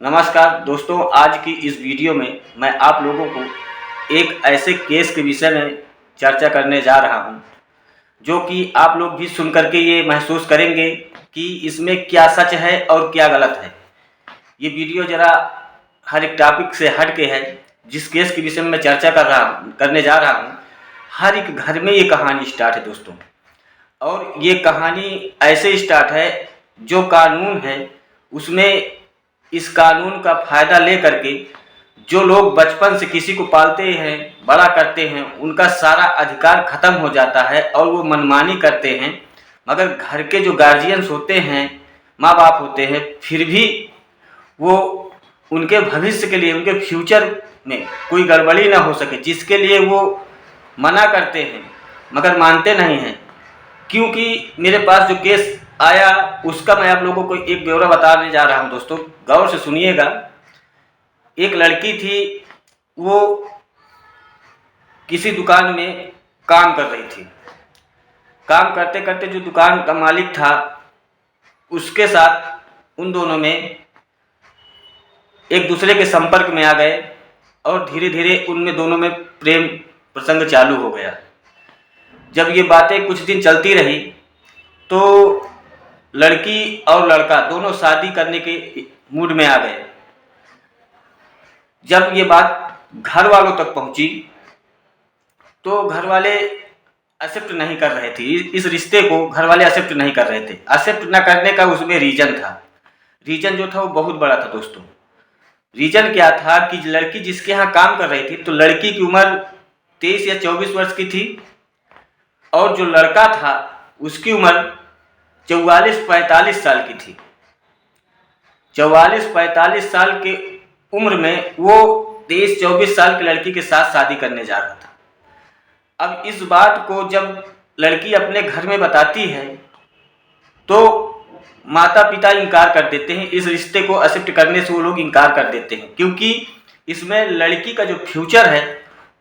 नमस्कार दोस्तों, आज की इस वीडियो में मैं आप लोगों को एक ऐसे केस के विषय में चर्चा करने जा रहा हूं, जो कि आप लोग भी सुन करके ये महसूस करेंगे कि इसमें क्या सच है और क्या गलत है। ये वीडियो ज़रा हर एक टॉपिक से हट के है। जिस केस के विषय में मैं चर्चा करने जा रहा हूँ, हर एक घर में ये कहानी स्टार्ट है दोस्तों। और ये कहानी ऐसे स्टार्ट है, जो कानून है उसमें इस कानून का फ़ायदा ले करके जो लोग बचपन से किसी को पालते हैं, बड़ा करते हैं, उनका सारा अधिकार ख़त्म हो जाता है और वो मनमानी करते हैं। मगर घर के जो गार्जियंस होते हैं, माँ बाप होते हैं, फिर भी वो उनके भविष्य के लिए, उनके फ्यूचर में कोई गड़बड़ी ना हो सके, जिसके लिए वो मना करते हैं मगर मानते नहीं हैं। क्योंकि मेरे पास जो केस आया उसका मैं आप लोगों को एक ब्यौरा बताने जा रहा हूं दोस्तों, गौर से सुनिएगा। एक लड़की थी, वो किसी दुकान में काम कर रही थी। काम करते करते जो दुकान का मालिक था, उसके साथ उन दोनों में एक दूसरे के संपर्क में आ गए और धीरे धीरे उनमें दोनों में प्रेम प्रसंग चालू हो गया। जब ये बातें कुछ दिन चलती रही तो लड़की और लड़का दोनों शादी करने के मूड में आ गए। जब ये बात घर वालों तक पहुंची तो घर वाले एक्सेप्ट नहीं कर रहे थे। इस रिश्ते को घर वाले एक्सेप्ट नहीं कर रहे थे। एक्सेप्ट न करने का उसमें रीज़न था। रीज़न जो था वो बहुत बड़ा था दोस्तों। रीज़न क्या था कि लड़की जिसके यहाँ काम कर रही थी, तो लड़की की उम्र 23 या 24 वर्ष की थी और जो लड़का था उसकी उम्र 44-45 साल की थी। 44-45 साल के उम्र में वो 23-24 साल की लड़की के साथ शादी करने जा रहा था। अब इस बात को जब लड़की अपने घर में बताती है तो माता पिता इनकार कर देते हैं। इस रिश्ते को एक्सेप्ट करने से वो लोग इनकार कर देते हैं, क्योंकि इसमें लड़की का जो फ्यूचर है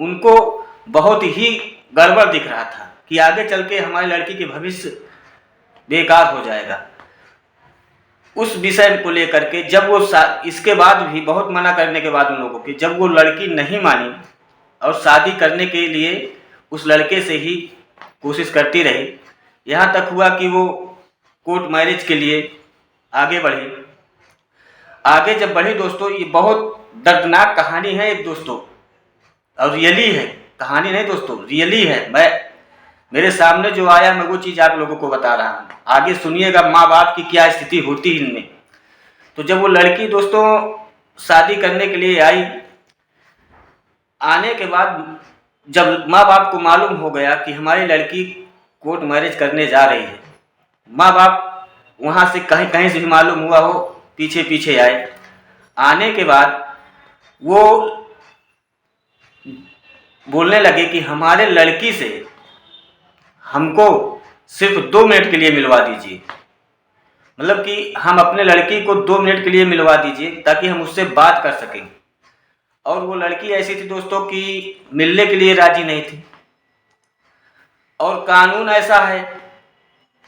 उनको बहुत ही गड़बड़ दिख रहा था कि आगे चल के हमारी लड़की के भविष्य बेकार हो जाएगा। उस विषय को लेकर के जब वो इसके बाद भी बहुत मना करने के बाद उन लोगों की, जब वो लड़की नहीं मानी और शादी करने के लिए उस लड़के से ही कोशिश करती रही, यहाँ तक हुआ कि वो कोर्ट मैरिज के लिए आगे बढ़ी। आगे जब बढ़ी दोस्तों, ये बहुत दर्दनाक कहानी है एक दोस्तों, और रियली है, कहानी नहीं दोस्तों, रियली है। मेरे सामने जो आया मैं वो चीज़ आप लोगों को बता रहा हूँ। आगे सुनिएगा माँ बाप की क्या स्थिति होती है इनमें। तो जब वो लड़की दोस्तों शादी करने के लिए आई, आने के बाद जब माँ बाप को मालूम हो गया कि हमारी लड़की कोर्ट मैरिज करने जा रही है, माँ बाप वहाँ से कहीं कहीं से भी मालूम हुआ हो, पीछे पीछे आए। आने के बाद वो बोलने लगे कि हमारे लड़की से हमको सिर्फ 2 मिनट के लिए मिलवा दीजिए। मतलब कि हम अपने लड़की को 2 मिनट के लिए मिलवा दीजिए ताकि हम उससे बात कर सकें। और वो लड़की ऐसी थी दोस्तों कि मिलने के लिए राजी नहीं थी। और कानून ऐसा है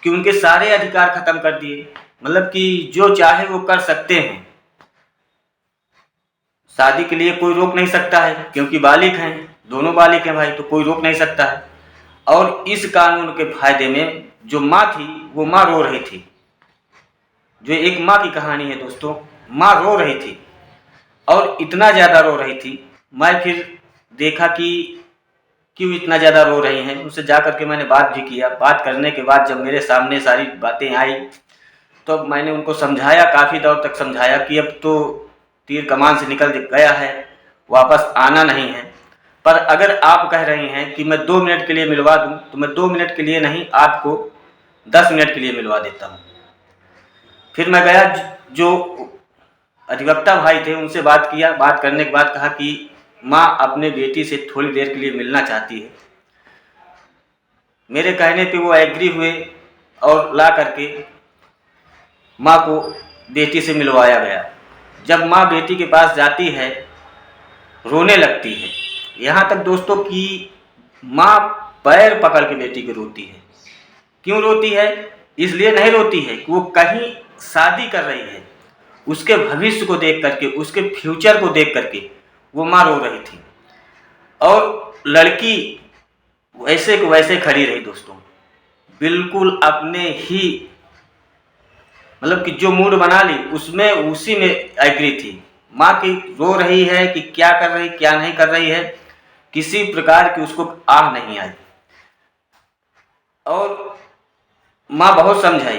कि उनके सारे अधिकार खत्म कर दिए। मतलब कि जो चाहे वो कर सकते हैं। शादी के लिए कोई रोक नहीं सकता है, क्योंकि बालिग हैं, दोनों बालिग हैं भाई, तो कोई रोक नहीं सकता है। और इस कानून के फायदे में जो माँ थी वो माँ रो रही थी। जो एक माँ की कहानी है दोस्तों, माँ रो रही थी और इतना ज़्यादा रो रही थी। मैं फिर देखा कि क्यों इतना ज़्यादा रो रही हैं। उनसे जा कर के मैंने बात भी किया। बात करने के बाद जब मेरे सामने सारी बातें आई तो मैंने उनको समझाया, काफ़ी दौर तक समझाया कि अब तो तीर कमान से निकल गया है, वापस आना नहीं है। पर अगर आप कह रही हैं कि मैं 2 मिनट के लिए मिलवा दूं, तो मैं 2 मिनट के लिए नहीं, आपको 10 मिनट के लिए मिलवा देता हूं। फिर मैं गया, जो अधिवक्ता भाई थे उनसे बात किया। बात करने के बाद कहा कि माँ अपने बेटी से थोड़ी देर के लिए मिलना चाहती है। मेरे कहने पे वो एग्री हुए और ला करके माँ को बेटी से मिलवाया गया। जब माँ बेटी के पास जाती है, रोने लगती है। यहाँ तक दोस्तों कि माँ पैर पकड़ के बेटी को रोती है। क्यों रोती है? इसलिए नहीं रोती है कि वो कहीं शादी कर रही है, उसके भविष्य को देख करके, उसके फ्यूचर को देख करके वो माँ रो रही थी और लड़की वैसे को वैसे खड़ी रही दोस्तों, बिल्कुल अपने ही मतलब कि जो मूड बना ली उसमें उसी में एग्री थी। माँ की रो रही है कि क्या कर रही क्या नहीं कर रही है, किसी प्रकार की उसको आह नहीं आई। और माँ बहुत समझाई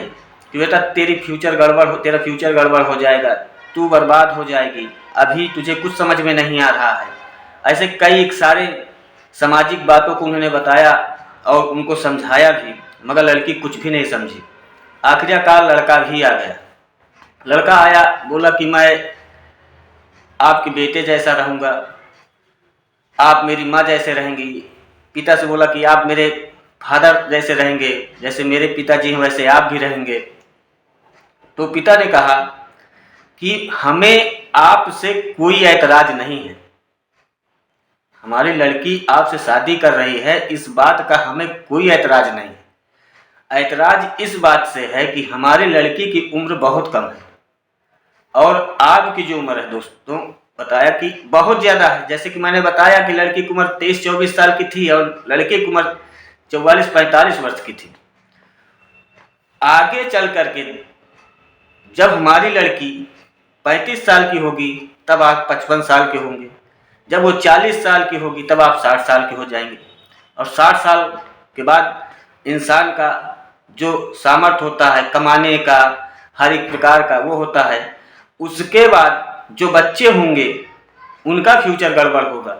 कि बेटा तेरी फ्यूचर गड़बड़ हो, तेरा फ्यूचर गड़बड़ हो जाएगा, तू बर्बाद हो जाएगी, अभी तुझे कुछ समझ में नहीं आ रहा है। ऐसे कई सारे सामाजिक बातों को उन्होंने बताया और उनको समझाया भी, मगर लड़की कुछ भी नहीं समझी। आखिरकार लड़का भी आ गया। लड़का आया, बोला कि मैं आपके बेटे जैसा रहूँगा, आप मेरी माँ जैसे रहेंगी। पिता से बोला कि आप मेरे फादर जैसे रहेंगे, जैसे मेरे पिताजी हैं वैसे आप भी रहेंगे। तो पिता ने कहा कि हमें आपसे कोई ऐतराज नहीं है, हमारी लड़की आपसे शादी कर रही है, इस बात का हमें कोई ऐतराज नहीं है। ऐतराज इस बात से है कि हमारी लड़की की उम्र बहुत कम है और आपकी जो उम्र है दोस्तों बताया कि बहुत ज़्यादा है। जैसे कि मैंने बताया कि लड़की की उम्र 23-24 साल की थी और लड़के की उम्र 44-45 वर्ष की थी। आगे चल करके जब हमारी लड़की 35 साल की होगी तब आप 55 साल के होंगे, जब वो 40 साल की होगी तब आप 60 साल के हो जाएंगे। और 60 साल के बाद इंसान का जो सामर्थ्य होता है कमाने का, हर एक प्रकार का वो होता है, उसके बाद जो बच्चे होंगे उनका फ्यूचर गड़बड़ होगा।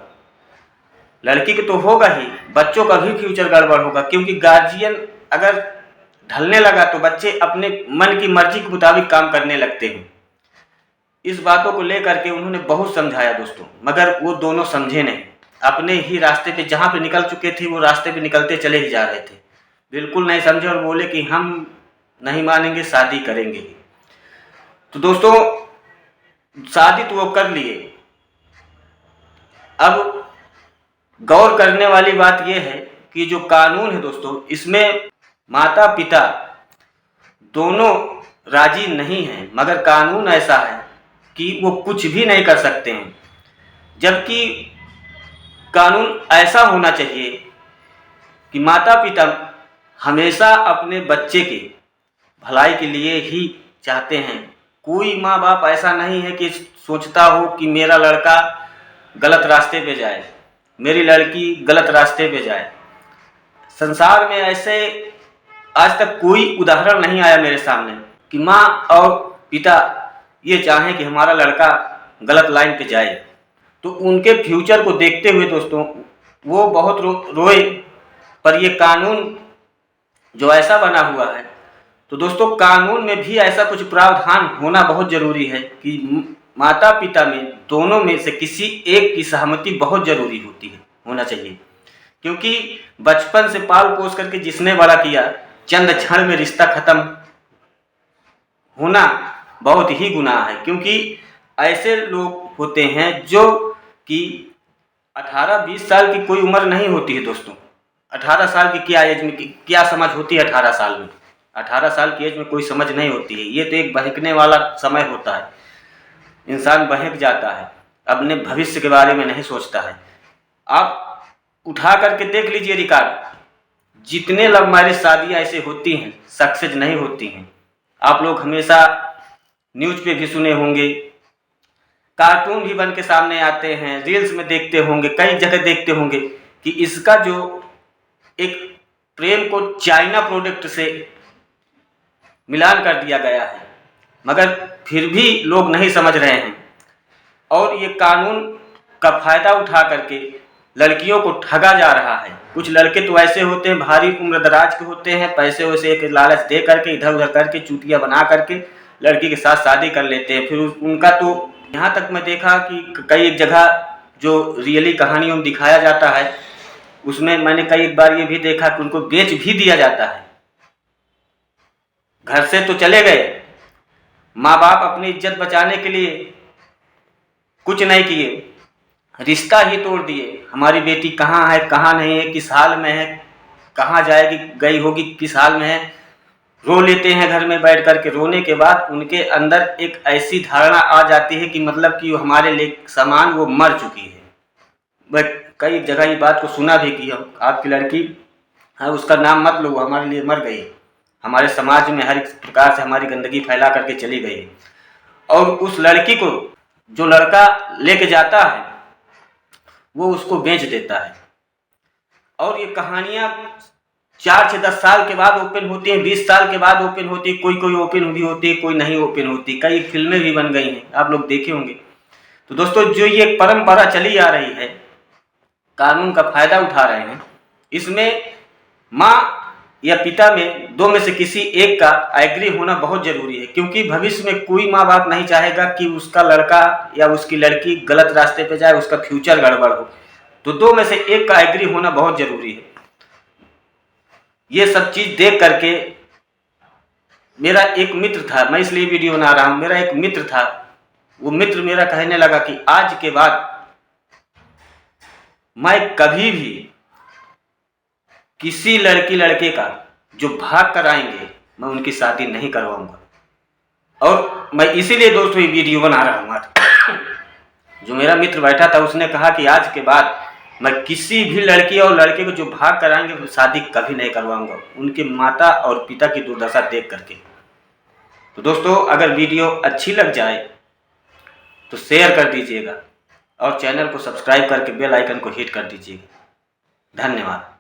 लड़की के तो होगा ही, बच्चों का भी फ्यूचर गड़बड़ होगा, क्योंकि गार्जियन अगर ढलने लगा तो बच्चे अपने मन की मर्जी के मुताबिक काम करने लगते हैं। इस बातों को लेकर के उन्होंने बहुत समझाया दोस्तों, मगर वो दोनों समझे नहीं। अपने ही रास्ते पे जहाँ पे निकल चुके थे वो रास्ते पे निकलते चले ही जा रहे थे, बिल्कुल नहीं समझे और बोले कि हम नहीं मानेंगे, शादी करेंगे। तो दोस्तों शादी तो वो कर लिए। अब गौर करने वाली बात यह है कि जो कानून है दोस्तों, इसमें माता पिता दोनों राजी नहीं हैं, मगर कानून ऐसा है कि वो कुछ भी नहीं कर सकते हैं। जबकि कानून ऐसा होना चाहिए कि माता पिता हमेशा अपने बच्चे के भलाई के लिए ही चाहते हैं। कोई माँ बाप ऐसा नहीं है कि सोचता हो कि मेरा लड़का गलत रास्ते पे जाए, मेरी लड़की गलत रास्ते पे जाए। संसार में ऐसे आज तक कोई उदाहरण नहीं आया मेरे सामने कि माँ और पिता ये चाहें कि हमारा लड़का गलत लाइन पे जाए। तो उनके फ्यूचर को देखते हुए दोस्तों वो बहुत रोए। पर ये कानून जो ऐसा बना हुआ है, तो दोस्तों कानून में भी ऐसा कुछ प्रावधान होना बहुत ज़रूरी है कि माता पिता में दोनों में से किसी एक की सहमति बहुत ज़रूरी होती है, होना चाहिए। क्योंकि बचपन से पाल पोस करके जिसने बड़ा किया, चंद क्षण में रिश्ता खत्म होना बहुत ही गुनाह है। क्योंकि ऐसे लोग होते हैं जो कि 18-20 साल की कोई उम्र नहीं होती है दोस्तों। 18 साल की क्या एज में क्या समझ होती है? 18 साल में 18 साल की एज में कोई समझ नहीं होती है। ये तो एक बहकने वाला समय होता है, इंसान बहक जाता है, अपने भविष्य के बारे में नहीं सोचता है। आप उठा करके देख लीजिए रिकॉर्ड, जितने लव मैरिज शादियाँ ऐसे होती हैं सक्सेस नहीं होती हैं। आप लोग हमेशा न्यूज़ पे भी सुने होंगे, कार्टून भी बन के सामने आते हैं, रील्स में देखते होंगे, कई जगह देखते होंगे कि इसका जो एक प्रेम को चाइना प्रोडक्ट से मिलान कर दिया गया है, मगर फिर भी लोग नहीं समझ रहे हैं। और ये कानून का फायदा उठा करके लड़कियों को ठगा जा रहा है। कुछ लड़के तो ऐसे होते हैं, भारी उम्र दराज के होते हैं, पैसे वैसे एक लालच दे करके इधर उधर करके चूतिया बना करके लड़की के साथ शादी कर लेते हैं। फिर उनका तो यहाँ तक मैं देखा कि कई एक जगह जो रियली कहानियों में दिखाया जाता है, उसमें मैंने कई एक बार ये भी देखा कि उनको बेच भी दिया जाता है। घर से तो चले गए, माँ बाप अपनी इज्जत बचाने के लिए कुछ नहीं किए, रिश्ता ही तोड़ दिए। हमारी बेटी कहाँ है, कहाँ नहीं है, किस हाल में है, कहाँ जाएगी, गई होगी, किस हाल में है, रो लेते हैं घर में बैठ कर के। रोने के बाद उनके अंदर एक ऐसी धारणा आ जाती है कि मतलब कि हमारे लिए समान वो मर चुकी है। मैं कई जगह ये बात को सुना भी कि आपकी लड़की है, उसका नाम मत लो, हमारे लिए मर गई, हमारे समाज में हर एक प्रकार से हमारी गंदगी फैला करके चली गई। और उस लड़की को जो लड़का लेके जाता है वो उसको बेच देता है। और ये कहानियाँ 4 से 10 साल के बाद ओपन होती हैं, 20 साल के बाद ओपन होती है, कोई ओपन भी होती है, कोई नहीं ओपन होती। कई फिल्में भी बन गई हैं, आप लोग देखे होंगे। तो दोस्तों, जो ये परंपरा चली आ रही है, कानून का फायदा उठा रहे हैं, इसमें माँ या पिता में दो में से किसी एक का एग्री होना बहुत जरूरी है, क्योंकि भविष्य में कोई माँ बाप नहीं चाहेगा कि उसका लड़का या उसकी लड़की गलत रास्ते पे जाए, उसका फ्यूचर गड़बड़ हो। तो दो में से एक का एग्री होना बहुत जरूरी है। ये सब चीज देख करके मेरा एक मित्र था, मैं इसलिए वीडियो बना रहा हूं, मेरा एक मित्र था, वो मित्र मेरा कहने लगा कि आज के बाद मैं कभी भी किसी लड़की लड़के का जो भाग कर आएंगे मैं उनकी शादी नहीं करवाऊंगा। और मैं इसीलिए दोस्तों ये वीडियो बना रहा हूँ आज। जो मेरा मित्र बैठा था उसने कहा कि आज के बाद मैं किसी भी लड़की और लड़के को जो भाग कर आएंगे वो शादी कभी नहीं करवाऊंगा, उनके माता और पिता की दुर्दशा देख करके। तो दोस्तों, अगर वीडियो अच्छी लग जाए तो शेयर कर दीजिएगा और चैनल को सब्सक्राइब करके बेल आइकन को हिट कर दीजिएगा। धन्यवाद।